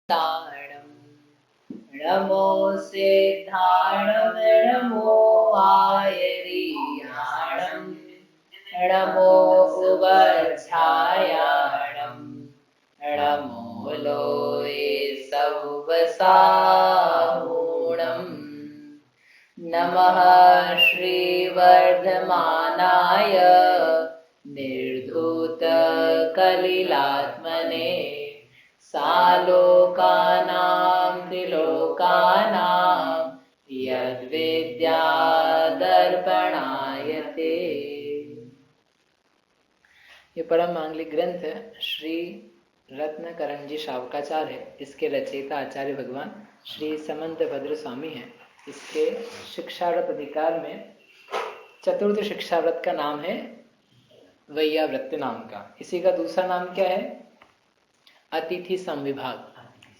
तारणं नमो सिद्धाणं नमो आयरीयाणं नमो उवध्यायाणं नमो लोये सौवसाहूणम् नमः श्रीवर्धमानाय निर्धूतकलिलात्मने सालोकानां त्रिलोकानां यद्विद्यादर्पणायते। ये परम मांगलिक ग्रंथ श्री रत्नकरण जी शावकाचार्य है। इसके रचयिता आचार्य भगवान श्री समंत भद्र स्वामी हैं। इसके शिक्षाव्रत अधिकार में चतुर्थ शिक्षाव्रत का नाम है वैयावृत्ति नाम का। इसी का दूसरा नाम क्या है? अतिथि संविभाग।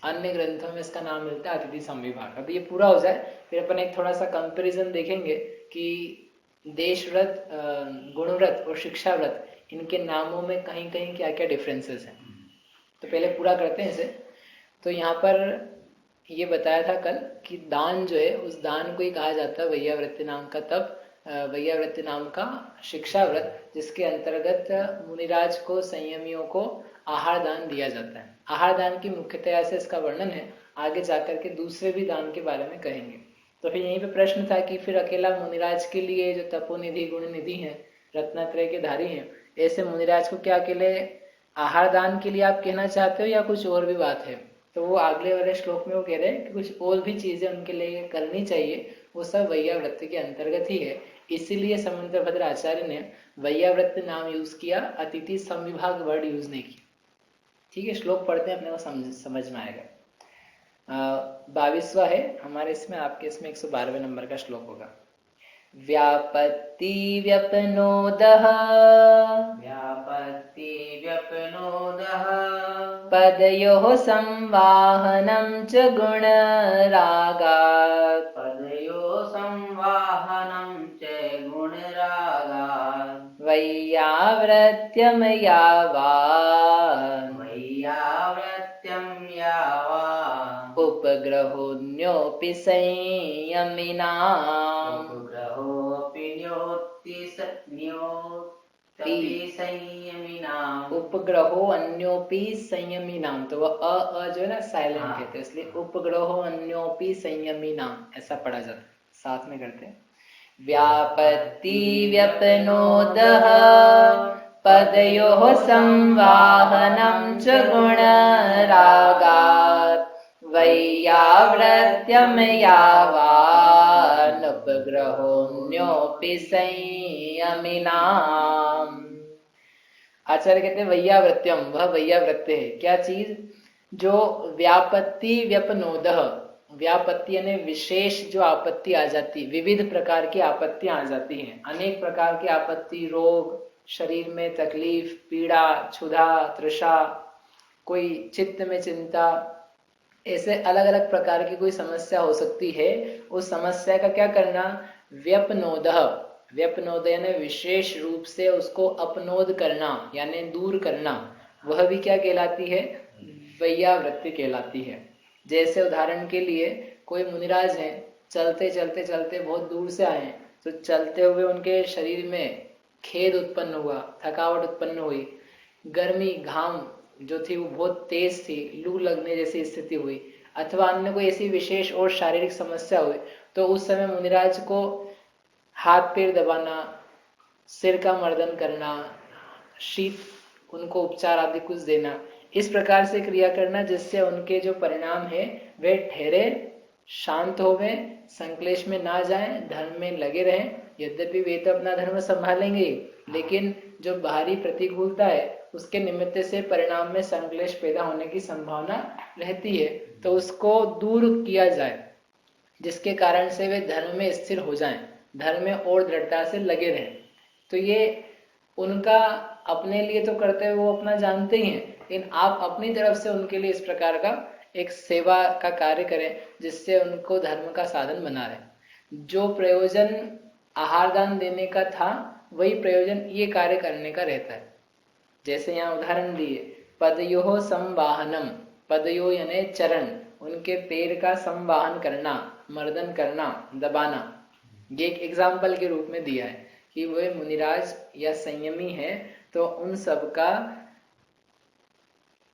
अन्य ग्रंथों में इसका नाम मिलता है अतिथि संविभाग। अब ये पूरा हो जाए फिर अपन एक थोड़ा सा कंपैरिजन देखेंगे कि देशव्रत, गुणव्रत और शिक्षाव्रत, इनके नामों में कहीं कहीं क्या क्या डिफरेंसेस हैं। तो पहले पूरा करते हैं इसे। तो यहाँ पर ये बताया था कल कि दान जो है उस दान को ही कहा जाता है वैयावृत्ति नाम का तप, वैयावृत्ति नाम का शिक्षाव्रत, जिसके अंतर्गत मुनिराज को, संयमियों को आहार दान दिया जाता है। आहार दान की मुख्यतया से इसका वर्णन है, आगे जाकर के दूसरे भी दान के बारे में कहेंगे। तो फिर यहीं पे प्रश्न था कि फिर अकेला मुनिराज के लिए जो तपोनिधि गुण निधि है, रत्नत्रय के धारी हैं, ऐसे मुनिराज को क्या अकेले आहार दान के लिए आप कहना चाहते हो या कुछ और भी बात है? तो वो अगले वाले श्लोक में वो कह रहे हैं कि कुछ और भी चीजें उनके लिए करनी चाहिए, वो सब वैयावृत्ति के अंतर्गत ही है। इसीलिए समंत भद्र आचार्य ने वैयावृत्ति नाम यूज किया, अतिथि संविभाग वर्ड यूज नहीं किया। ठीक है, श्लोक पढ़ते हैं, अपने को समझ में आएगा। 22वां है हमारे इसमें, आपके इसमें 112वें नंबर का श्लोक होगा। व्यापत्ति व्यपनोदः पदयोः संवाहनं च गुणरागात् वैयावृत्यमयावान् उपग्रहोऽन्योऽपि संयमिनाम् उपग्रहो अन्योपि संयमिनाम। तो वह अ जो है ना साइलेंट कहते हैं, इसलिए उपग्रहो अन्योपि संयमिनाम ऐसा पढ़ा जाता है। साथ में करते हैं। व्यापत्ति व्यपनोदः पदयोः संवाहनं च गुणरागात् वैयावृत्यमयावान् उपग्रहोऽन्योऽपि संयमिनाम्। आचार्य कहते हैं वैयावृत्यम, वह वैयावृत्य है। क्या चीज? जो व्यापत्ति व्यपनोदः, व्यापत्ति यानी विशेष जो आपत्ति आ जाती, विविध प्रकार की आपत्तियां आ जाती हैं, अनेक प्रकार की आपत्ति, रोग, शरीर में तकलीफ, पीड़ा, क्षुधा, तृषा, कोई चित्त में चिंता, ऐसे अलग अलग प्रकार की कोई समस्या हो सकती है। उस समस्या का क्या करना? व्यपनोदः, व्यपनोद यानी विशेष रूप से उसको अपनोद करना यानी दूर करना, वह भी क्या कहलाती है? वैयावृत्ति कहलाती है। जैसे उदाहरण के लिए कोई मुनिराज हैं, चलते चलते चलते बहुत दूर से आए, तो चलते हुए उनके शरीर में खेद उत्पन्न हुआ, थकावट उत्पन्न हुई, गर्मी, घाम जो थी वो बहुत तेज थी, लू लगने जैसी स्थिति हुई, अथवा अन्य कोई ऐसी विशेष और शारीरिक समस्या हुई, तो उस समय मुनिराज को हाथ पैर दबाना, सिर का मर्दन करना, शीत उनको उपचार आदि कुछ देना, इस प्रकार से क्रिया करना जिससे उनके जो परिणाम है वे ठहरे, शांत हो गए, संक्लेश में ना जाएं, धर्म में लगे रहें। यद्यपि वे तो अपना धर्म संभालेंगे, लेकिन जो बाहरी प्रतिकूलता है उसके निमित्त से परिणाम में संक्लेश पैदा होने की संभावना रहती है, तो उसको दूर किया जाए, जिसके कारण से वे धर्म में स्थिर हो जाएं, धर्म में और दृढ़ता से लगे रहें। तो ये उनका अपने लिए तो करते हुए वो अपना जानते ही हैं, लेकिन आप अपनी तरफ से उनके लिए इस प्रकार का एक सेवा का कार्य करें जिससे उनको धर्म का साधन बना रहे। जो प्रयोजन आहार दान देने का था वही प्रयोजन ये कार्य करने का रहता है। जैसे यहाँ उदाहरण दिए, पदयोः संवाहनम, पदयो यानी चरण, उनके पैर का संवाहन करना, मर्दन करना, दबाना। ये एक एग्जाम्पल के रूप में दिया है कि वे मुनिराज या संयमी है तो उन सब का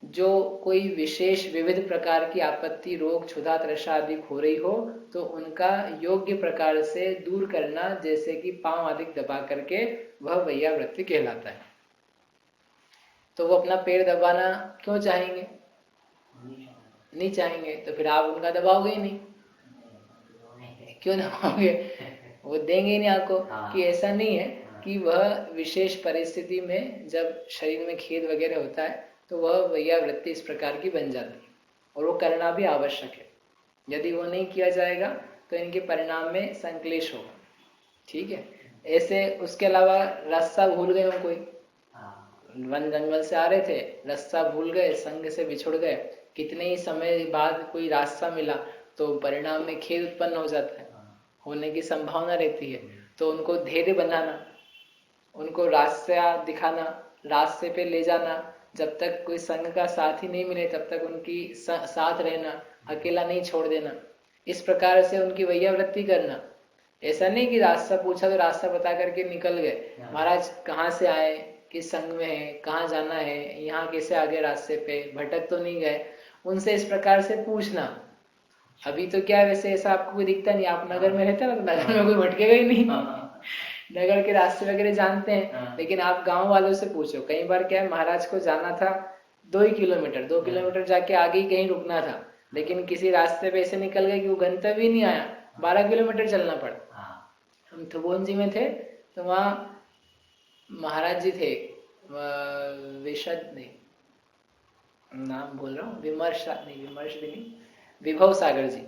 जो कोई विशेष विविध प्रकार की आपत्ति, रोग, क्षुधा, तृषा आदि हो रही हो तो उनका योग्य प्रकार से दूर करना, जैसे कि पांव आदि दबा करके, वह वैयावृत्ति कहलाता है। तो वो अपना पैर दबाना क्यों चाहेंगे? नहीं चाहेंगे तो फिर आप उनका दबाओगे ही नहीं। क्यों दबाओगे? वो देंगे ही नहीं आपको। कि ऐसा नहीं है कि वह विशेष परिस्थिति में जब शरीर में खेद वगैरह होता है तो वह वैयावृत्ति इस प्रकार की बन जाती है, और वो करना भी आवश्यक है। यदि वो नहीं किया जाएगा तो इनके परिणाम में संक्लेश होगा। ठीक है। ऐसे उसके अलावा रास्ता भूल गए हम, कोई वन जंगल से आ रहे थे, रास्ता भूल गए, संग से बिछुड़ गए, कितने ही समय बाद कोई रास्ता मिला तो परिणाम में खेद उत्पन्न हो जाता है, होने की संभावना रहती है। तो उनको धैर्य बनाना, उनको रास्ता दिखाना, रास्ते पे ले जाना, जब तक कोई संग का साथ ही नहीं मिले तब तक उनकी साथ रहना, अकेला नहीं छोड़ देना, इस प्रकार से उनकी वैयावृत्ति करना। ऐसा नहीं कि रास्ता पूछा तो रास्ता बता करके निकल गए, महाराज कहाँ से आए, किस संग में है, कहाँ जाना है, यहाँ कैसे आगे रास्ते पे, भटक तो नहीं गए, उनसे इस प्रकार से पूछना। अभी तो क्या वैसे ऐसा आपको कोई दिखता नहीं, आप नगर में रहते ना तो नगर में कोई भटकेगा ही नहीं, नगर के रास्ते वगैरह जानते हैं। लेकिन आप गांव वालों से पूछो, कई बार क्या है, महाराज को जाना था 2 किलोमीटर, 2 किलोमीटर जाके आगे ही कहीं रुकना था, लेकिन किसी रास्ते पे ऐसे निकल गए कि वो गंतव्य ही नहीं आया, 12 किलोमीटर चलना पड़ा। हम थबोन जी में थे तो वहाँ महाराज जी थे, विशद नहीं, नाम बोल रहा हूँ, विमर्श नहीं, विमर्श भी नहीं, विभव सागर जी।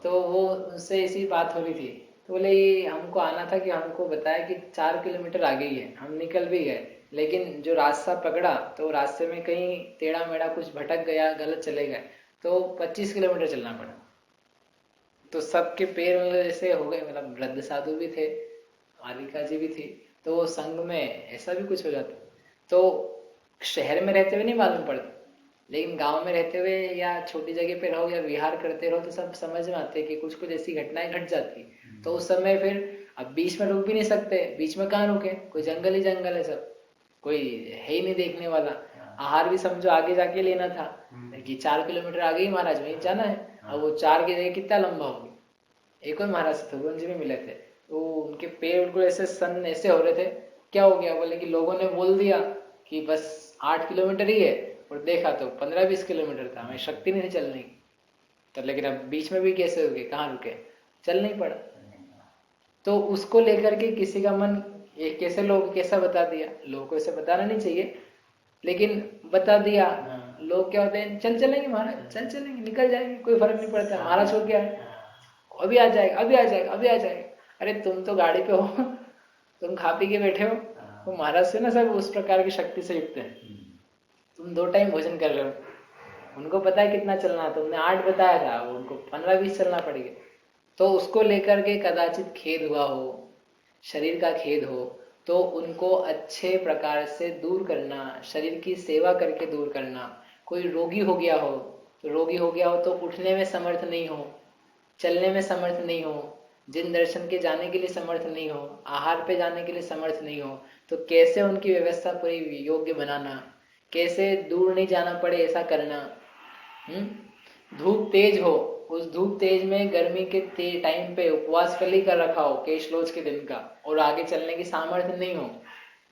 तो वो उनसे ऐसी बात हो रही थी, तो बोले हमको आना था कि हमको बताया कि 4 किलोमीटर आगे ही है, हम निकल भी गए, लेकिन जो रास्ता पकड़ा तो रास्ते में कहीं टेढ़ा मेढ़ा कुछ भटक गया, गलत चले गए, तो 25 किलोमीटर चलना पड़ा। तो सबके पैर मतलब ऐसे हो गए, मतलब वृद्ध साधु भी थे, मालिका जी भी थी, तो वो संग में ऐसा भी कुछ हो जाता। तो शहर में रहते हुए नहीं मालूम पड़ता, लेकिन गांव में रहते हुए या छोटी जगह पे रहो या विहार करते रहो तो सब समझ में आते हैं कि कुछ कुछ ऐसी घटनाएं घट जाती है। तो उस समय फिर अब बीच में रुक भी नहीं सकते, बीच में कहाँ रुके, कोई जंगल ही जंगल है, सब कोई है ही नहीं देखने वाला। आहार भी समझो आगे जाके लेना था कि 4 किलोमीटर आगे ही महाराज वहीं जाना है, अब वो 4 की जगह कितना लंबा हो गया। एक और महाराज थगुन जी में मिले थे, तो उनके पैर बिल्कुल ऐसे सन ऐसे हो रहे थे, क्या हो गया, बोले कि लोगों ने बोल दिया कि बस 8 किलोमीटर ही है, और देखा तो 15-20 किलोमीटर था, हमें शक्ति नहीं थी चलने की। तो लेकिन अब बीच में भी कैसे हो गए, कहाँ रुके, चल नहीं पड़ा। तो उसको लेकर के किसी का मन, ये कैसे लोग कैसा बता दिया, लोगों को ऐसे बताना नहीं चाहिए, लेकिन बता दिया, लोग क्या होते हैं, चल चलेंगे महाराज, चल चलेंगे, निकल जाएंगे, कोई फर्क नहीं पड़ता, महाराज हो क्या है, अभी आ जाएगा, अभी आ जाएगा, अभी आ जाएगा। अरे तुम तो गाड़ी पे हो, तुम खा पी के बैठे हो, वो महाराज से ना सब उस प्रकार की शक्ति से युक्त है। तुम 2 टाइम भोजन कर रहे हो, उनको पता है कितना चलना, तुमने 8 बताया था, उनको 15-20 चलना पड़ेगा। तो उसको लेकर के कदाचित खेद हुआ हो, शरीर का खेद हो, तो उनको अच्छे प्रकार से दूर करना, शरीर की सेवा करके दूर करना। कोई रोगी हो गया हो, तो रोगी हो गया हो तो उठने में समर्थ नहीं हो, चलने में समर्थ नहीं हो, जिन दर्शन के जाने के लिए समर्थ नहीं हो, आहार पे जाने के लिए समर्थ नहीं हो, तो कैसे उनकी व्यवस्था पूरी योग्य बनाना, कैसे दूर नहीं जाना पड़े ऐसा करना। धूप तेज हो, उस धूप तेज में गर्मी के टाइम पे उपवास कली कर रखा हो केशलोच के दिन का, और आगे चलने की सामर्थ्य नहीं हो,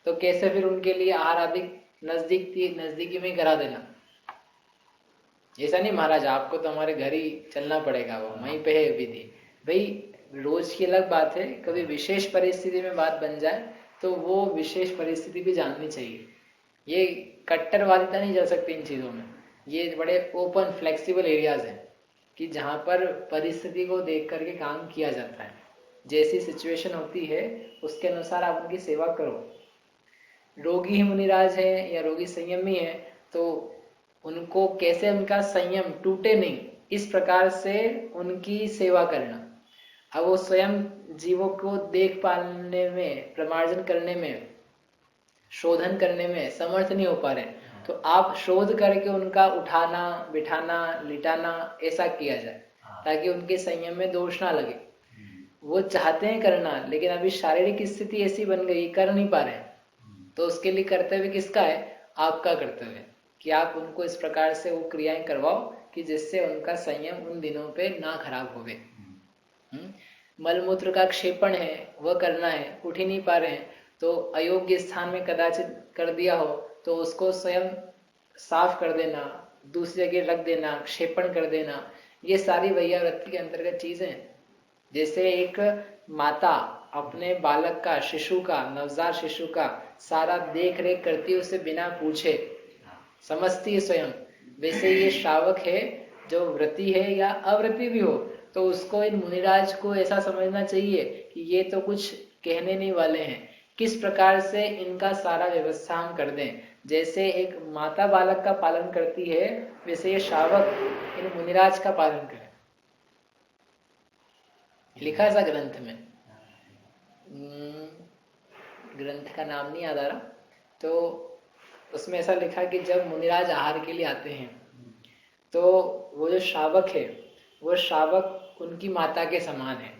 तो कैसे फिर उनके लिए आहार आदि नजदीकी में करा देना। ऐसा नहीं महाराज आपको तो हमारे घर ही चलना पड़ेगा, वो वहीं पे है विधि। भाई रोज की अलग बात है, कभी विशेष परिस्थिति में बात बन जाए तो वो विशेष परिस्थिति भी जाननी चाहिए। ये कट्टरवादिता नहीं जा सकती इन चीजों में, ये बड़े ओपन फ्लेक्सिबल एरियाज हैं कि जहाँ पर परिस्थिति को देख करके काम किया जाता है, जैसी सिचुएशन होती है उसके अनुसार आप उनकी सेवा करो। रोगी ही मुनिराज है या रोगी संयमी है, तो उनको कैसे उनका संयम टूटे नहीं, इस प्रकार से उनकी सेवा करना। अब वो स्वयं जीवों को देख पालने में, प्रमार्जन करने में, शोधन करने में समर्थ नहीं हो पा रहे, तो आप शोध करके उनका उठाना बिठाना लिटाना ऐसा किया जाए ताकि उनके संयम में दोष ना लगे। वो चाहते हैं करना, लेकिन अभी शारीरिक स्थिति ऐसी बन गई कर नहीं पा रहे हैं, तो उसके लिए कर्तव्य किसका है? आपका कर्तव्य है कि आप उनको इस प्रकार से वो क्रियाएं करवाओ कि जिससे उनका संयम उन दिनों पे ना खराब होवे। मलमूत्र का क्षेपण है वह करना है, उठ ही नहीं पा रहे हैं, तो अयोग्य स्थान में कदाचित कर दिया हो तो उसको स्वयं साफ कर देना, दूसरी जगह रख देना, क्षेपण कर देना, ये सारी वैयावृत्ति के अंतर्गत चीजें हैं। जैसे एक माता अपने बालक का, शिशु का, नवजात शिशु का सारा देख रेख करती है उसे बिना पूछे, समझती है स्वयं, वैसे ये श्रावक है जो व्रती है या अव्रती भी हो तो उसको इन मुनिराज को ऐसा समझना चाहिए कि ये तो कुछ कहने नहीं वाले हैं, किस प्रकार से इनका सारा व्यवस्था हम कर दें। जैसे एक माता बालक का पालन करती है वैसे ये श्रावक इन मुनिराज का पालन करे। लिखा ऐसा ग्रंथ में, ग्रंथ का नाम नहीं याद आ रहा, तो उसमें ऐसा लिखा कि जब मुनिराज आहार के लिए आते हैं तो वो जो श्रावक है वो श्रावक उनकी माता के समान है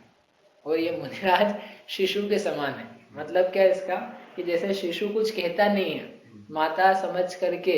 और ये मुनिराज शिशु के समान है। मतलब क्या इसका कि जैसे शिशु कुछ कहता नहीं है, माता समझ करके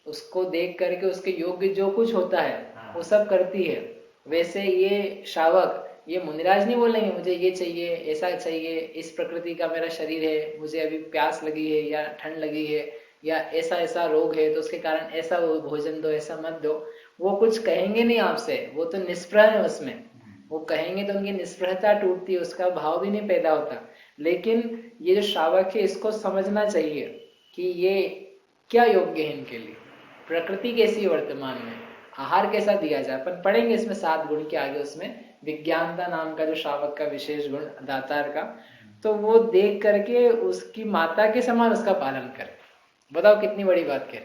उसको देख करके उसके योग्य जो कुछ होता है वो सब करती है, वैसे ये श्रावक ये मुनिराज नहीं बोलेंगे मुझे ये चाहिए ऐसा चाहिए, इस प्रकृति का मेरा शरीर है, मुझे अभी प्यास लगी है या ठंड लगी है या ऐसा ऐसा रोग है तो उसके कारण ऐसा भोजन दो, ऐसा मत दो। वो कुछ कहेंगे नहीं आपसे, वो तो निष्प्रह है उसमें, वो कहेंगे तो उनकी निष्प्रहता टूटती है, उसका भाव भी नहीं पैदा होता। लेकिन ये जो श्रावक है इसको समझना चाहिए कि ये क्या योग्य है इनके लिए, प्रकृति कैसी वर्तमान में, आहार कैसा दिया जाए। अपन पढ़ेंगे इसमें 7 गुण के आगे, उसमें विज्ञानता नाम का जो श्रावक का विशेष गुण दातार का, तो वो देख करके उसकी माता के समान उसका पालन करे। बताओ कितनी बड़ी बात कह।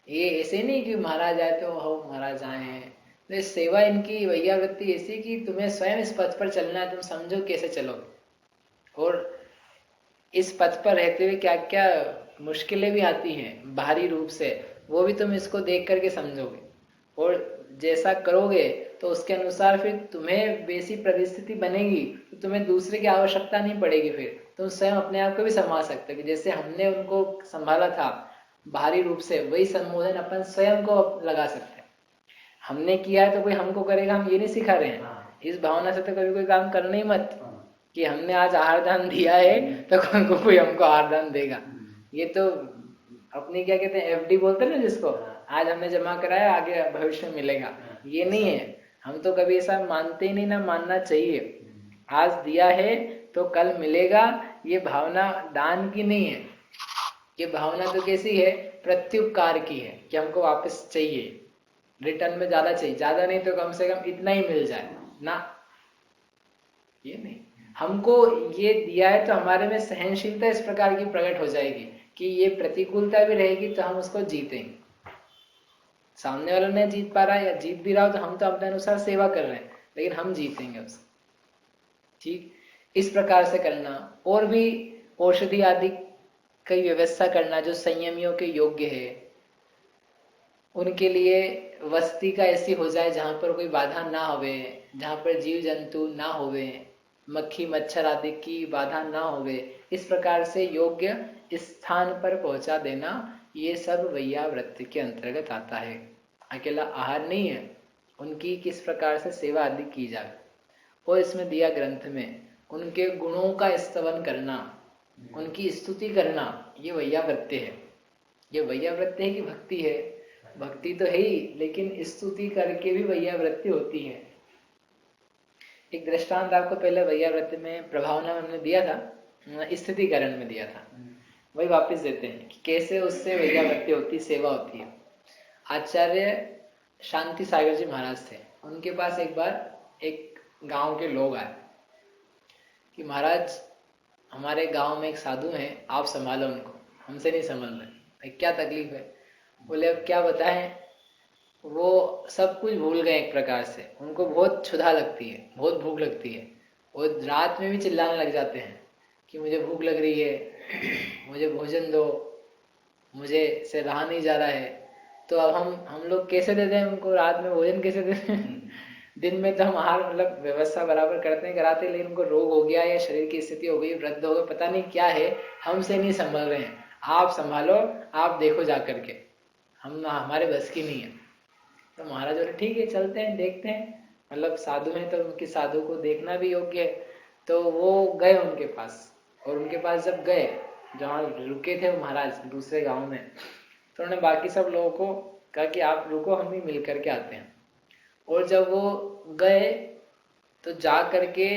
ये ऐसे नहीं कि महाराज आए तो हो महाराज आए हैं, तो सेवा इनकी वैयावृत्ति ऐसी कि तुम्हें स्वयं इस पथ पर चलना है, तुम समझो कैसे चलोगे और इस पथ पर रहते हुए क्या क्या मुश्किलें भी आती हैं बाहरी रूप से, वो भी तुम इसको देख करके समझोगे और जैसा करोगे तो उसके अनुसार फिर तुम्हें वैसी परिस्थिति बनेगी तो तुम्हें दूसरे की आवश्यकता नहीं पड़ेगी, फिर तुम स्वयं अपने आप को भी संभाल सकते हो कि जैसे हमने उनको संभाला था बाहरी रूप से, वही संबोधन अपन स्वयं को लगा सकते हैं। हमने किया है तो कोई हमको करेगा, हम ये नहीं सिखा रहे हैं। इस भावना से तो कभी कोई काम करना ही मत कि हमने आज आहार दान दिया है तो कोई हमको आहार दान देगा। ये तो अपनी क्या कहते हैं FD बोलते हैं ना जिसको, आज हमने जमा कराया आगे भविष्य में मिलेगा, ये नहीं है। हम तो कभी ऐसा मानते ही नहीं, ना मानना चाहिए। आज दिया है तो कल मिलेगा, ये भावना दान की नहीं है। ये भावना तो कैसी है, प्रत्युपकार की है कि हमको वापस चाहिए, रिटर्न में ज्यादा चाहिए, ज्यादा नहीं तो कम से कम इतना ही मिल जाए ना, ये नहीं। हमको ये दिया है तो हमारे में सहनशीलता इस प्रकार की प्रकट हो जाएगी कि ये प्रतिकूलता भी रहेगी तो हम उसको जीतेंगे। सामने वाला नहीं जीत पा रहा है या जीत भी रहा हो तो हम तो अपने अनुसार सेवा कर रहे हैं, लेकिन हम जीतेंगे उससे। ठीक इस प्रकार से करना, और भी औषधि आदि की व्यवस्था करना जो संयमियों के योग्य है, उनके लिए वस्ती का ऐसी हो जाए जहां पर कोई बाधा ना होवे, जहां पर जीव जंतु ना होवे, मक्खी मच्छर आदि की बाधा ना होवे, इस प्रकार से योग्य स्थान पर पहुंचा देना, ये सब वैयावृत्ति के अंतर्गत आता है। अकेला आहार नहीं है, उनकी किस प्रकार से सेवा आदि की जाए। और इसमें दिया ग्रंथ में उनके गुणों का स्तवन करना, उनकी स्तुति करना, ये वैयावृत्ति है। ये वैयावृत्ति है कि भक्ति है? भक्ति तो है ही, लेकिन स्तुति करके भी वैयावृत्ति होती है। एक दृष्टांत आपको पहले वैयावृत्ति में प्रभावना में हमने दिया था, स्थितिकरण में दिया था, वही वापस देते हैं कि कैसे उससे वैयावृत्ति होती, सेवा होती है। आचार्य शांति सागर जी महाराज थे, उनके पास एक बार एक गांव के लोग आए कि महाराज हमारे गांव में एक साधु हैं, आप संभालो उनको, हमसे नहीं संभल रहे, क्या तकलीफ है? बोले अब क्या बताएं, वो सब कुछ भूल गए एक प्रकार से, उनको बहुत क्षुधा लगती है, बहुत भूख लगती है, वो रात में भी चिल्लाने लग जाते हैं कि मुझे भूख लग रही है, मुझे भोजन दो। मुझे से रहा नहीं जा रहा है, तो अब हम लोग कैसे दे दें उनको, रात में भोजन कैसे दे दें? दिन में तो हम आहार मतलब व्यवस्था बराबर करते हैं, कराते हैं, लेकिन उनको रोग हो गया या शरीर की स्थिति हो गई, वृद्ध हो गए, पता नहीं क्या है, हमसे नहीं संभल रहे हैं, आप संभालो, आप देखो जा करके, हम हमारे बस की नहीं है। तो महाराज बोले ठीक है चलते हैं देखते हैं, मतलब साधु हैं तो उनकी साधु को देखना भी योग्य है। तो वो गए उनके पास, और उनके पास जब गए, जहाँ रुके थे वो महाराज दूसरे गांव में, तो उन्होंने बाकी सब लोगों को कहा कि आप रुको, हम भी मिल करके आते हैं। और जब वो गए तो जा करके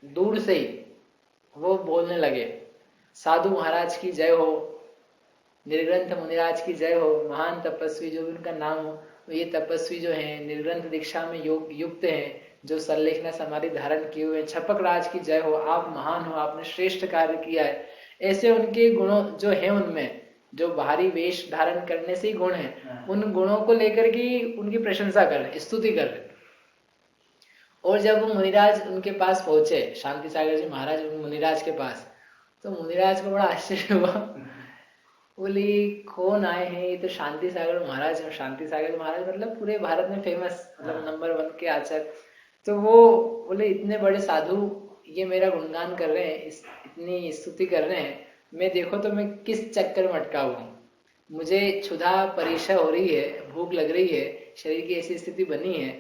दूर से ही वो बोलने लगे, साधु महाराज की जय हो, निर्ग्रंथ मुनिराज की जय हो, महान तपस्वी जो भी उनका नाम हो, ये तपस्वी जो हैं निर्ग्रंथ दीक्षा में युक्त हैं, जो संलेखना समाधि धारण किए हुए, छपक राज की जय हो, आप महान हो, आपने श्रेष्ठ कार्य किया है। ऐसे उनके गुणों जो हैं उनमें, जो बाहरी वेश धारण करने से ही गुण है, उन गुणों को लेकर के उनकी प्रशंसा कर रहे, स्तुति कर रहे। और जब वो मुनिराज उनके पास पहुंचे, शांति सागर जी महाराज मुनिराज के पास, तो मुनिराज को बड़ा आश्चर्य हुआ। बोली कौन आए हैं, ये तो शांति सागर महाराज है। शांति सागर महाराज मतलब पूरे भारत में फेमस, मतलब नंबर 1 के आचार्य। तो वो बोले इतने बड़े साधु ये मेरा गुणगान कर रहे हैं, इतनी स्तुति कर रहे हैं, मैं देखो तो मैं किस चक्कर में अटका हुआ हूँ, मुझे क्षुधा परीक्षा हो रही है, भूख लग रही है, शरीर की ऐसी स्थिति बनी है,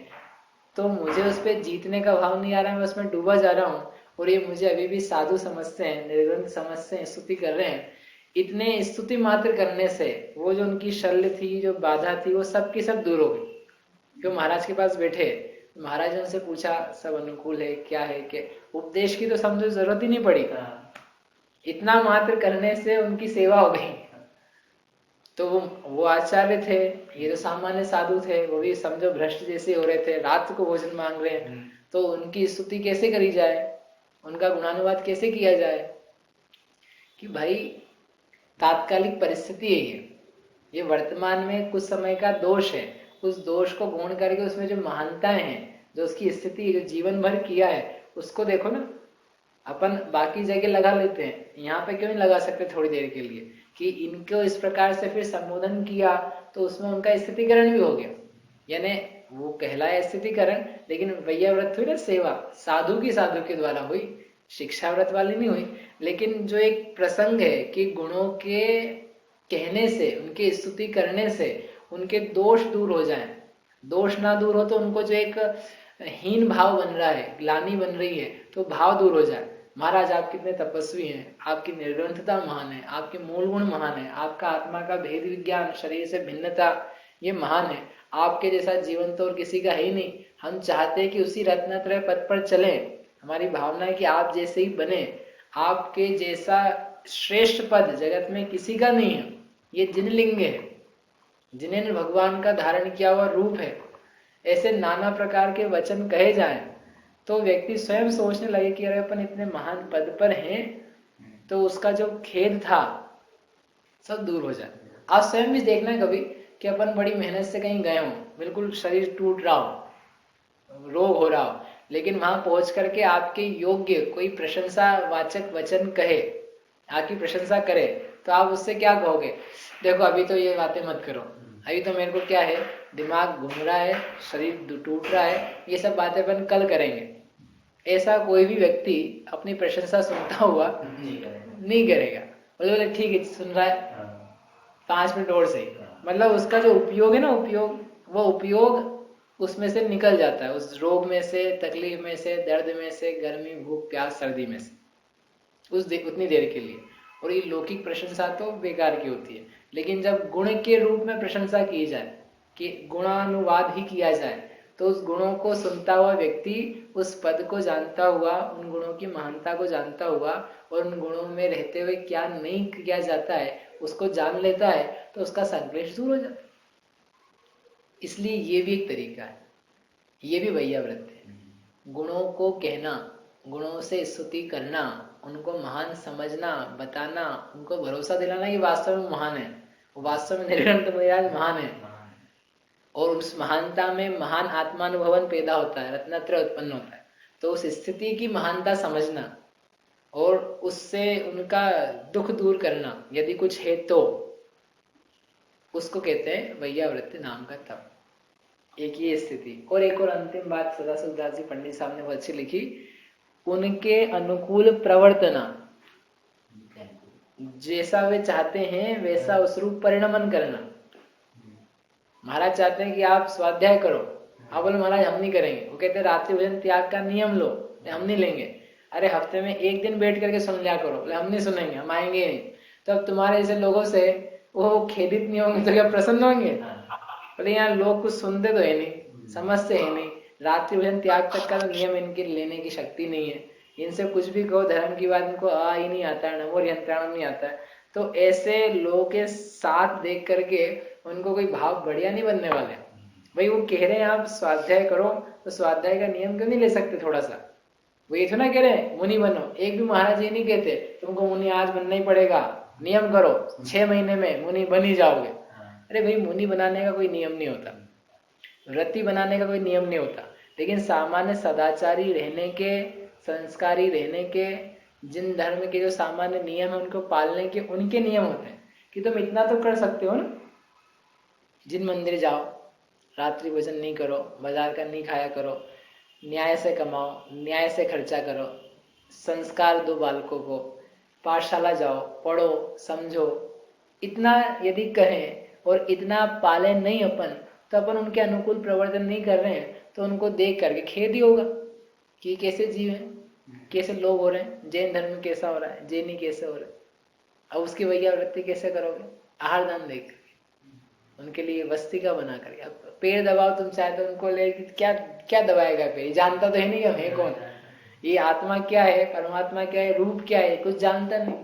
तो मुझे उस पर जीतने का भाव नहीं आ रहा है, मैं उसमें डूबा जा रहा हूँ, और ये मुझे अभी भी साधु समझते हैं, निर्ग्रंथ समझते हैं, स्तुति कर रहे हैं। इतने स्तुति मात्र करने से वो जो उनकी शल्य थी, जो बाधा थी, वो सब की सब दूर हो गई। क्यों महाराज के पास बैठे, महाराज ने उनसे पूछा सब अनुकूल है क्या है, क्या उपदेश की तो समझो जरूरत ही नहीं पड़ी, इतना मात्र करने से उनकी सेवा हो गई। तो वो आचार्य थे, ये तो सामान्य साधु थे, वो भी समझो भ्रष्ट जैसे हो रहे थे, रात को भोजन मांग रहे हैं, तो उनकी स्तुति कैसे करी जाए, उनका गुणानुवाद कैसे किया जाए? कि भाई तात्कालिक परिस्थिति है ये वर्तमान में कुछ समय का दोष है, उस दोष को गुण करके उसमें जो महानताएं हैं, जो उसकी स्थिति जो जीवन भर किया है, उसको देखो ना। अपन बाकी जगह लगा लेते हैं, यहाँ पे क्यों नहीं लगा सकते थोड़ी देर के लिए, कि इनको इस प्रकार से फिर संबोधन किया तो उसमें उनका स्थितिकरण भी हो गया, यानी वो कहलाया स्थितिकरण, लेकिन वैयाव्रत हुई ना सेवा, साधु की साधु के द्वारा हुई, शिक्षा व्रत वाली नहीं हुई। लेकिन जो एक प्रसंग है कि गुणों के कहने से, उनके स्तुति करने से उनके दोष दूर हो जाएं, दोष ना दूर हो तो उनको जो एक हीन भाव बन रहा है, ग्लानि बन रही है, तो भाव दूर हो जाए। महाराज आप कितने तपस्वी हैं, आपकी निर्ग्रंथता महान है, आपके मूल गुण महान है, आपका आत्मा का भेद विज्ञान, शरीर से भिन्नता ये महान है, आपके जैसा जीवन तो और किसी का है ही नहीं। हम चाहते हैं कि उसी रत्नत्रय पथ पर चलें, हमारी भावना है कि आप जैसे ही बने, आपके जैसा श्रेष्ठ पद जगत में किसी का नहीं है। ये जिनलिंग है, जिन्हें भगवान का धारण किया हुआ रूप है, ऐसे नाना प्रकार के वचन कहे जाएं तो व्यक्ति स्वयं सोचने लगे कि अरे अपन इतने महान पद पर हैं, तो उसका जो खेद था सब दूर हो जाए। आप स्वयं भी देखना कभी कि अपन बड़ी मेहनत से कहीं गए हो, बिल्कुल शरीर टूट रहा हो, रोग हो रहा हो, लेकिन वहां पहुंच करके आपके योग्य कोई प्रशंसा वाचक वचन कहे, आपकी प्रशंसा करे, तो आप उससे क्या कहोगे, देखो अभी तो ये बातें मत करो, अभी तो मेरे को क्या है, दिमाग घूम रहा है, शरीर टूट रहा है, ये सब बातें अपन कल करेंगे। ऐसा कोई भी व्यक्ति अपनी प्रशंसा सुनता हुआ नहीं करेगा। बोले ठीक है सुन रहा है 5 मिनट और सही, मतलब उसका जो उपयोग है ना, उपयोग, वो उपयोग उसमें से निकल जाता है, उस रोग में से, तकलीफ में से, दर्द में से, गर्मी भूख प्यास सर्दी में से, उतनी देर के लिए। और ये लौकिक प्रशंसा तो बेकार की होती है, लेकिन जब गुण के रूप में प्रशंसा की जाए, कि गुणानुवाद ही किया जाए, तो उस गुणों को सुनता हुआ व्यक्ति उस पद को जानता हुआ, उन गुणों की महानता को जानता हुआ, और उन गुणों में रहते हुए क्या नहीं किया जाता है उसको जान लेता है, तो उसका संक्लेश दूर हो जाता है। इसलिए ये भी एक तरीका है, ये भी वैयाव्रत है, गुणों को कहना, गुणों से स्तुति करना, उनको महान समझना, बताना, उनको भरोसा दिलाना, ये वास्तव में महान है, वास्तव में निर्ग्रंथ मुनिराज महान है। और उस महानता में महान आत्मानुभवन पैदा होता है, रत्नत्रय उत्पन्न होता है। तो उस स्थिति की महानता समझना और उससे उनका दुख दूर करना, यदि कुछ है तो उसको कहते हैं वैयावृत्ति नाम का तप। एक ये स्थिति। और एक और अंतिम बात सदाशिव दास जी पंडित साहब ने बहुत अच्छी लिखी, उनके अनुकूल प्रवर्तना, जैसा वे चाहते हैं वैसा उस रूप परिणमन करना। महाराज चाहते हैं कि आप स्वाध्याय करो, आप बोले महाराज हम नहीं करेंगे। वो कहते हैं रात्रि भोजन त्याग का नियम लो, हम नहीं लेंगे। अरे हफ्ते में एक दिन बैठ करके सुन लिया करो, बोले हम नहीं सुनेंगे, हम आएंगे नहीं। तो अब तुम्हारे जैसे लोगों से वो खेदित नहीं होंगे तो क्या प्रसन्न होंगे? बोले यहाँ लोग कुछ सुनते तो है नहीं, समझते है नहीं। रात्रि भोजन त्याग तक का तो नियम इनकी लेने की शक्ति नहीं है। इनसे कुछ भी कहो धर्म की बात, इनको आ ही नहीं आता है, नमो यंत्राणम नहीं आता है। तो ऐसे लोगों के साथ देख करके उनको कोई भाव बढ़िया नहीं बनने वाले। भाई वो कह रहे हैं आप स्वाध्याय करो, तो स्वाध्याय का नियम क्यों नहीं ले सकते थोड़ा सा? वो ये तो ना कह रहे हैं मुनि बनो। एक भी महाराज ये नहीं कहते तुमको मुनि आज बनना ही पड़ेगा, नियम करो 6 महीने में मुनि बन ही जाओगे। अरे भाई मुनि बनाने का कोई नियम नहीं होता, व्रति बनाने का कोई नियम नहीं होता। लेकिन सामान्य सदाचारी रहने के, संस्कारी रहने के, जिन धर्म के जो सामान्य नियम है उनको पालने के, उनके नियम होते हैं कि तुम इतना तो कर सकते हो ना। जिन मंदिर जाओ, रात्रि भोजन नहीं करो, बाजार का नहीं खाया करो, न्याय से कमाओ, न्याय से खर्चा करो, संस्कार दो बालकों को, पाठशाला जाओ, पढ़ो, समझो। इतना यदि कहें और इतना पाले नहीं अपन, तो अपन उनके अनुकूल प्रवर्तन नहीं कर रहे हैं तो उनको देख करके खेद ही होगा कि कैसे जीव हैं, कैसे लोग हो रहे हैं, जैन धर्म कैसा हो रहा है, जैनी कैसे हो रहे हैं। अब उसकी वैयावृत्ति कैसे करोगे? आहार दान देख करके, उनके लिए वस्तिका बना करके। अब पेड़ दबाओ तुम चाहे तो उनको ले, क्या क्या दबाएगा पेड़? जानता तो है नहीं हम है कौन, ये आत्मा क्या है, परमात्मा क्या है, रूप क्या है, कुछ जानता नहीं।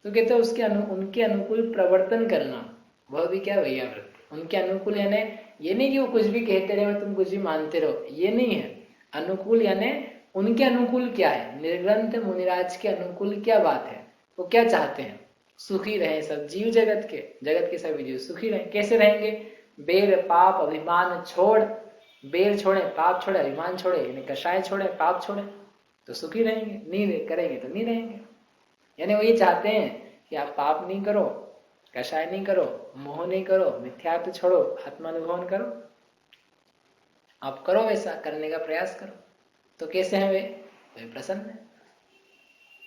तो कहते उसके उनके अनुकूल प्रवर्तन करना, वह भी क्या वैयावृत्ति। उनके अनुकूल यानी ये नहीं कि वो कुछ भी कहते रहे तुम कुछ भी मानते रहो, ये नहीं है। अनुकूल यानी उनके अनुकूल क्या है, निर्ग्रंथ मुनिराज के अनुकूल क्या बात है, वो क्या चाहते हैं। सुखी रहे सब जीव, जगत के सभी जीव सुखी रहे। कैसे रहेंगे? बेर पाप अभिमान छोड़, बेर छोड़े, पाप छोड़े, अभिमान छोड़े, यानी कषाय छोड़े, पाप छोड़े, तो सुखी रहेंगे। नहीं करेंगे तो नहीं रहेंगे। यानी वो ये चाहते हैं कि आप पाप नहीं करो, कषाय नहीं करो, मोह नहीं करो, मिथ्यात्व छोड़ो, आत्मानुभव करो। आप करो, वैसा करने का प्रयास करो। तो कैसे हैं वे? प्रसन्न है।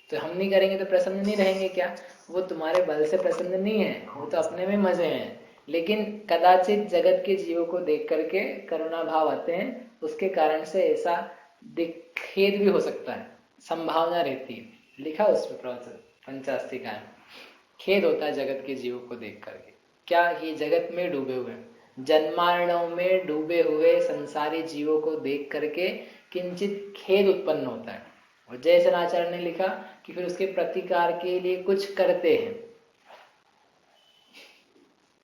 तो हम नहीं करेंगे तो प्रसन्न नहीं रहेंगे क्या? वो तुम्हारे बल से प्रसन्न नहीं है, वो तो अपने में मजे हैं। लेकिन कदाचित जगत के जीवों को देख करके करुणा भाव आते हैं, उसके कारण से ऐसा खेद भी हो सकता है, संभावना रहती है। लिखा उस पर प्रवचन पंचास्तिका में, खेद होता है जगत के जीवों को देख करके। क्या ये जगत में डूबे हुए, जन्मार्णव में डूबे हुए संसारी जीवों को देख करके किंचित खेद उत्पन्न होता है। और जयसेन आचार्य ने लिखा कि फिर उसके प्रतिकार के लिए कुछ करते हैं।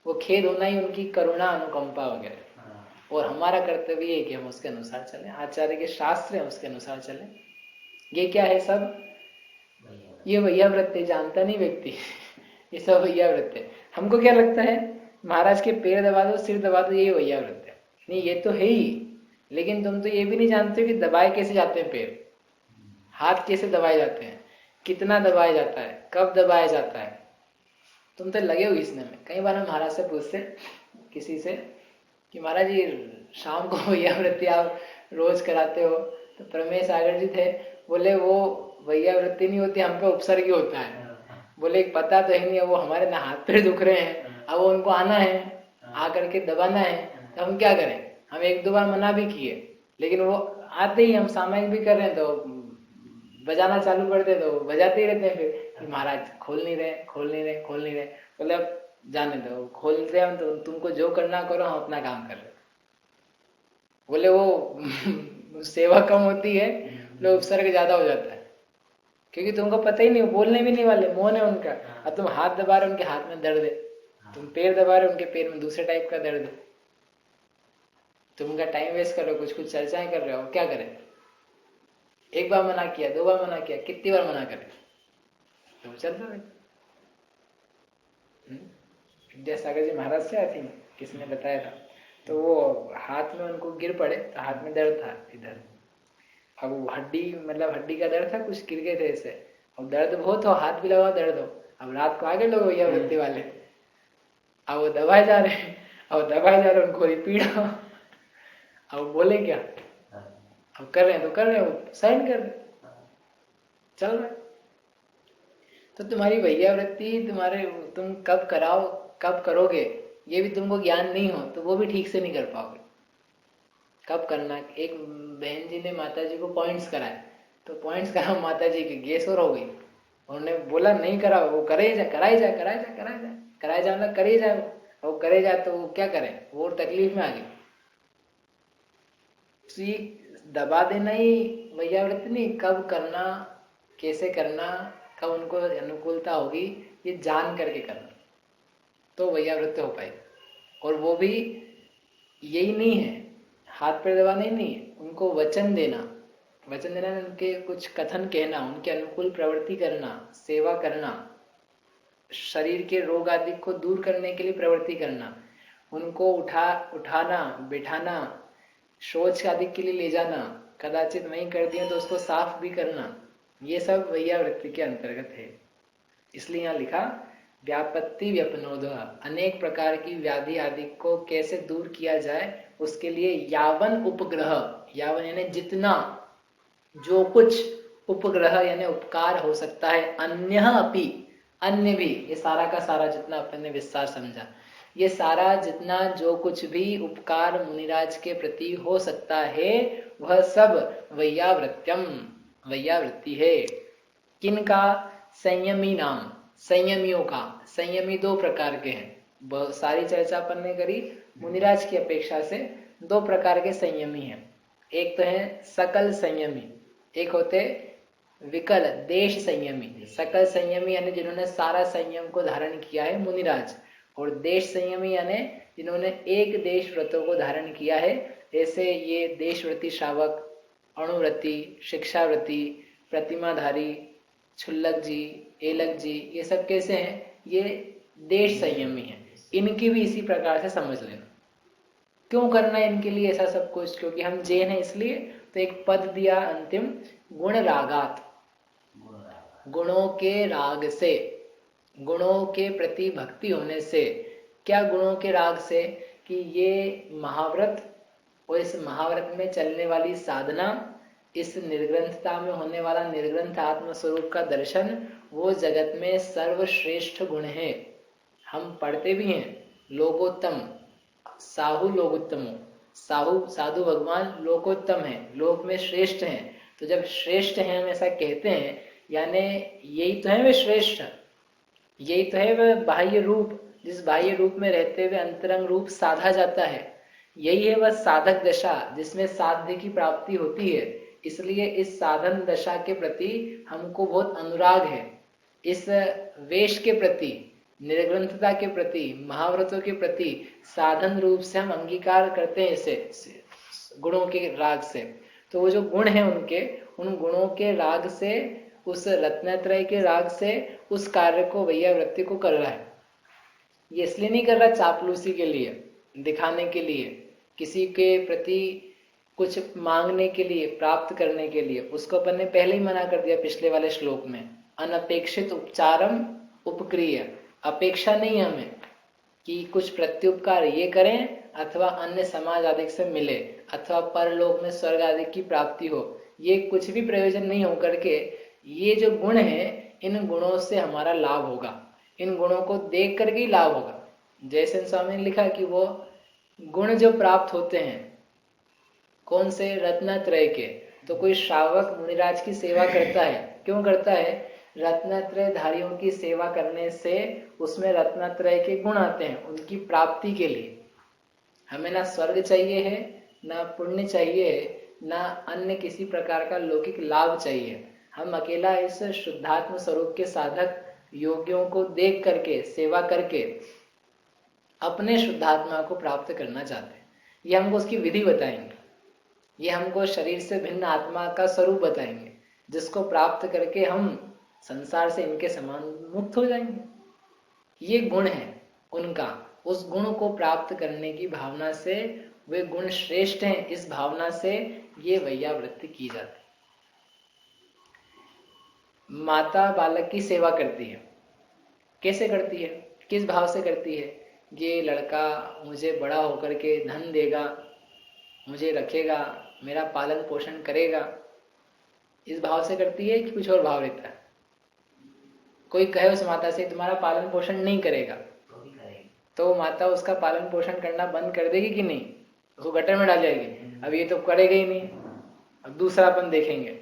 वो खेद होना ही उनकी करुणा, अनुकंपा वगैरह। और हमारा कर्तव्य है कि हम उसके अनुसार चलें, आचार्य के शास्त्र है उसके अनुसार चलें। ये क्या है सब? ये वैयावृत्ति, जानता नहीं व्यक्ति ये सब वैयावृत्ति है। हमको क्या लगता है महाराज के पैर दबा दो, सिर दबा दो, यही वैयावृत्ति है। नहीं, ये तो है ही, लेकिन तुम तो ये भी नहीं जानते हो कि दबाए कैसे जाते हैं पैर, हाथ कैसे दबाए जाते हैं, कितना दबाया जाता है, कब दबाया जाता है। तुम तो लगे हो इसमें में। कई बार हम महाराज से पूछते किसी से कि महाराज ये शाम को वैयावृत्ति आप रोज कराते हो, तो प्रमेश सागर जी थे, बोले वो वैयावृत्ति नहीं होती, हम पे उपसर्ग होता है। बोले पता तो है नहीं, वो हमारे ना हाथ पैर दुख रहे हैं, अब वो उनको आना है, आकर के दबाना है, तो हम क्या करें? हम 1-2 बार मना भी किए, लेकिन वो आते ही, हम सामायिक भी कर रहे हैं तो बजाना चालू कर दे, तो बजाते ही रहते हैं। फिर महाराज खोल नहीं रहे। बोले अब जाने दो, खोलते हैं तो तुमको जो करना करो, हम अपना काम कर रहे। बोले वो सेवा कम होती है, लोग उपसर्ग ज्यादा हो जाता है, क्योंकि तुमको पता ही नहीं, बोलने भी नहीं वाले, मौन है उनका। अब तुम हाथ दबा रहे, उनके हाथ में दर्द है, तुम पैर दबा रहे, उनके पैर में दूसरे टाइप का दर्द है। तुम उनका टाइम वेस्ट कर रहे हो, कुछ चर्चाएं कर रहे हो, क्या करें? 1 बार मना किया, 2 बार मना किया, कितनी बार मना करें? तो चलता है। विद्यासागर जी महाराज से आती, किसने बताया था, तो वो हाथ में उनको गिर पड़े, तो हाथ में दर्द था इधर। अब वो हड्डी, मतलब हड्डी का दर्द था, कुछ गिर गए थे ऐसे, और दर्द बहुत हो, हाथ भी लगा दर्द हो। अब रात को आ गए लोग वैयावृत्ति वाले, अब वो दबाए जा रहे हैं, अब दबाए जा रहे हैं, उनको रिपीट अब बोले क्या, अब कर रहे हैं तो कर रहे हैं, वो साइन कर रहे हैं, चल रहा है। तो तुम्हारी वैयावृत्ति तुम्हारे, तुम कब कराओ कब करोगे ये भी तुमको ज्ञान नहीं हो तो वो भी ठीक से नहीं कर पाओगे। कब करना, एक बहन जी ने माता जी को पॉइंट्स कराए, तो पॉइंट्स करा माता जी की गैस और हो गई, उन्होंने बोला नहीं करा, वो करे जा कराई जा कराई जा कराई जा कराई जा, मतलब करे जाए, वो करे जाए तो वो क्या करें, वो तकलीफ में आ गई। तो ये दबा देना ही वैयावृत्ति नहीं, कब करना कैसे करना, कब उनको अनुकूलता होगी ये जान करके करना, तो वैयावृत्ति हो पाएगी। और वो भी यही नहीं है, हाथ पैर दबाना ही नहीं है, उनको वचन देना, वचन देना उनके कुछ कथन कहना, उनके अनुकूल प्रवृत्ति करना, सेवा करना, शरीर के रोग आदि को दूर करने के लिए प्रवृत्ति करना, उनको उठाना बिठाना, शौच आदि के लिए ले जाना, कदाचित वहीं कर दिया तो उसको साफ भी करना, ये सब वैयावृत्ति के अंतर्गत है। इसलिए यहाँ लिखा व्यापत्ति व्यपनोद, अनेक प्रकार की व्याधि आदि को कैसे दूर किया जाए उसके लिए यावन उपग्रह, यावन यानी जितना, जो कुछ, उपग्रह यानी उपकार हो सकता है, अन्य अपि, अन्य भी, ये सारा का सारा जितना अपन ने विस्तार समझा, ये सारा जितना जो कुछ भी उपकार मुनिराज के प्रति हो सकता है वह सब वैयावृत्यम, वैयावृत्ति है। किनका, संयमी नाम, संयमियों का, संयमी दो प्रकार के हैं, बहुत सारी चर्चा अपन ने करी, मुनिराज की अपेक्षा से दो प्रकार के संयमी हैं। एक तो है सकल संयमी, एक होते विकल देश संयमी। सकल संयमी यानी जिन्होंने सारा संयम को धारण किया है मुनिराज, और देश संयमी यानी जिन्होंने एक देश व्रतों को धारण किया है, ऐसे ये देशव्रती श्रावक, अणुव्रती, शिक्षाव्रती, प्रतिमाधारी, छुल्लक जी, एलक जी, ये सब कैसे हैं, ये देश संयमी हैं। इनकी भी इसी प्रकार से समझ लेना। क्यों करना है इनके लिए ऐसा सब कुछ, क्योंकि हम जैन हैं इसलिए। तो एक पद दिया अंतिम, गुण रागात, गुणों के राग से, गुणों के प्रति भक्ति होने से। क्या गुणों के राग से, कि ये महाव्रत और इस महाव्रत में चलने वाली साधना, इस निर्ग्रंथता में होने वाला निर्ग्रंथ आत्म स्वरूप का दर्शन, वो जगत में सर्वश्रेष्ठ गुण है। हम पढ़ते भी हैं लोकोत्तम, साहु लोकोत्तम, साहु साधु भगवान लोकोत्तम है, लोक में श्रेष्ठ हैं। तो जब श्रेष्ठ हैं हम ऐसा कहते हैं, यानी यही तो है वे श्रेष्ठ, यही तो है वह बाह्य रूप, जिस बाह्य रूप में रहते हुए अंतरंग रूप साधा जाता है, यही है वह साधक दशा जिसमें साध्य की प्राप्ति होती है। इसलिए इस साधन दशा के प्रति हमको बहुत अनुराग है, इस वेश के प्रति, निर्ग्रंथता के प्रति, महाव्रतों के प्रति साधन रूप से हम अंगीकार करते हैं इसे गुणों के राग से। तो वो जो गुण है उनके, उन गुणों के राग से, उस रत्नत्रय के राग से उस कार्य को, वैयावृत्ति को कर रहा है। ये इसलिए नहीं कर रहा चापलूसी के लिए, दिखाने के लिए, किसी के प्रति कुछ मांगने के लिए, प्राप्त करने के लिए। उसको अपन ने पहले ही मना कर दिया पिछले वाले श्लोक में, अनपेक्षित उपचारम उपक्रिय, अपेक्षा नहीं हमें कि कुछ प्रत्युपकार ये करें अथवा अन्य समाज आदि से मिले अथवा परलोक में स्वर्ग आदि की प्राप्ति हो, ये कुछ भी प्रयोजन नहीं होकर के ये जो गुण है, इन गुणों से हमारा लाभ होगा, इन गुणों को देख करके ही लाभ होगा। जयसेन स्वामी ने लिखा कि वो गुण जो प्राप्त होते हैं, कौन से, रत्नत्रय के। तो कोई श्रावक मुनिराज की सेवा करता है, क्यों करता है, रत्नत्रय धारियों की सेवा करने से उसमें रत्नत्रय के गुण आते हैं, उनकी प्राप्ति के लिए। हमें ना स्वर्ग चाहिए है, ना पुण्य चाहिए है, ना अन्य किसी प्रकार का लौकिक लाभ चाहिए। हम अकेला इस शुद्धात्म स्वरूप के साधक योगियों को देख करके, सेवा करके अपने शुद्धात्मा को प्राप्त करना चाहते हैं। ये हमको उसकी विधि बताएंगे, ये हमको शरीर से भिन्न आत्मा का स्वरूप बताएंगे, जिसको प्राप्त करके हम संसार से इनके समान मुक्त हो जाएंगे। ये गुण है उनका, उस गुण को प्राप्त करने की भावना से, वे गुण श्रेष्ठ हैं इस भावना से ये वैयावृत्ति की जाती है। माता बालक की सेवा करती है, कैसे करती है, किस भाव से करती है, ये लड़का मुझे बड़ा होकर के धन देगा, मुझे रखेगा, मेरा पालन पोषण करेगा, इस भाव से करती है कि कुछ और भाव रहता है? कोई कहे उस माता से तुम्हारा पालन पोषण नहीं करेगा, तो माता उसका पालन पोषण करना बंद कर देगी कि नहीं? उसको गटर में डाल जाएगी? अब ये तो करेगा ही नहीं। अब दूसरा अपन देखेंगे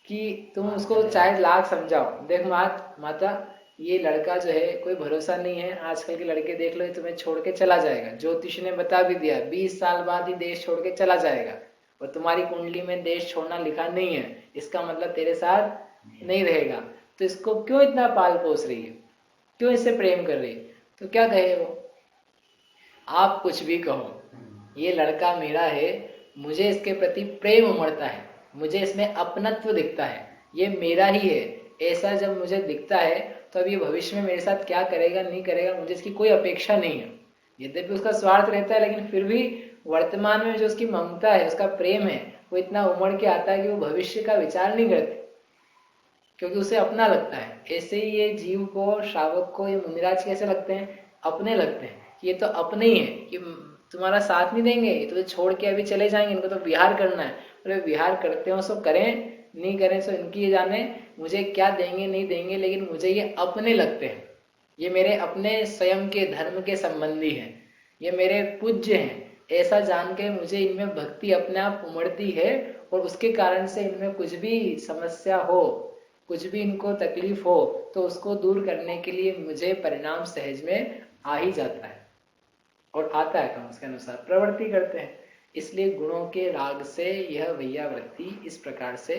कि तुम उसको चाहे लाख समझाओ, देख माता ये लड़का जो है कोई भरोसा नहीं है, आजकल के लड़के देख लो, ये तुम्हें छोड़ के चला जाएगा, ज्योतिष ने बता भी दिया 20 साल बाद ही देश छोड़ के चला जाएगा, और तुम्हारी कुंडली में देश छोड़ना लिखा नहीं है, इसका मतलब तेरे साथ नहीं रहेगा, तो इसको क्यों इतना पाल पोस रही है, क्यों इससे प्रेम कर रही है? तो क्या कहे वो? आप कुछ भी कहो, ये लड़का मेरा है, मुझे इसके प्रति प्रेम उमड़ता है, मुझे इसमें अपनत्व दिखता है, ये मेरा ही है, ऐसा जब मुझे दिखता है तो अब ये भविष्य में मेरे साथ क्या करेगा नहीं करेगा मुझे इसकी कोई अपेक्षा नहीं है। यद्यपि उसका स्वार्थ रहता है, लेकिन फिर भी वर्तमान में जो उसकी ममता है, उसका प्रेम है, वो इतना उमड़ के आता है कि वो भविष्य का विचार नहीं करते, क्योंकि उसे अपना लगता है। ऐसे ही ये जीव को, श्रावक को, ये मुनिराज कैसे लगते हैं? अपने लगते हैं, ये तो अपने ही है, कि तुम्हारा साथ नहीं देंगे, ये तो छोड़ के अभी चले जाएंगे, इनको तो विहार करना है। अरे विहार करते हो सो करें, नहीं करें सो इनकी ये जाने, मुझे क्या देंगे नहीं देंगे, लेकिन मुझे ये अपने लगते हैं, ये मेरे अपने स्वयं के धर्म के संबंधी हैं, ये मेरे पूज्य हैं, ऐसा जान के मुझे इनमें भक्ति अपने आप उमड़ती है, और उसके कारण से इनमें कुछ भी समस्या हो, कुछ भी इनको तकलीफ हो, तो उसको दूर करने के लिए मुझे परिणाम सहज में आ ही जाता है, और आता है तो उसके अनुसार प्रवृत्ति करते हैं। इसलिए गुणों के राग से यह वैयावृत्ति इस प्रकार से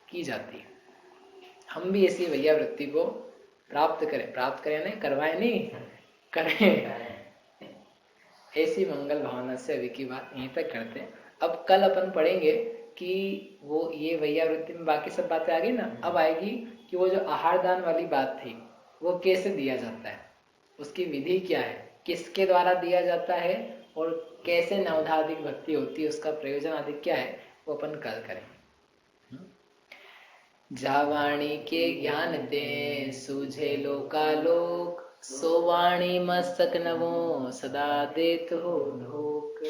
की जाती है। हम भी ऐसी वैयावृत्ति को प्राप्त करें नहीं, करवाए नहीं, करें, ऐसी मंगल भावना से अभी की बात यहीं तक करते हैं। अब कल अपन पढ़ेंगे कि वो ये वैयावृत्ति में बाकी सब बातें आ गई ना, अब आएगी कि वो जो आहार दान वाली बात थी वो कैसे दिया जाता है, उसकी विधि क्या है, किसके द्वारा दिया जाता है, और कैसे नवधाधिक भक्ति होती है, उसका प्रयोजन आदि क्या है, वो अपन कल करेंगे। जावाणी के ज्ञान दे सूझे लोकालोक, सो वाणी मस्तक नवो सदा देत हो लोक।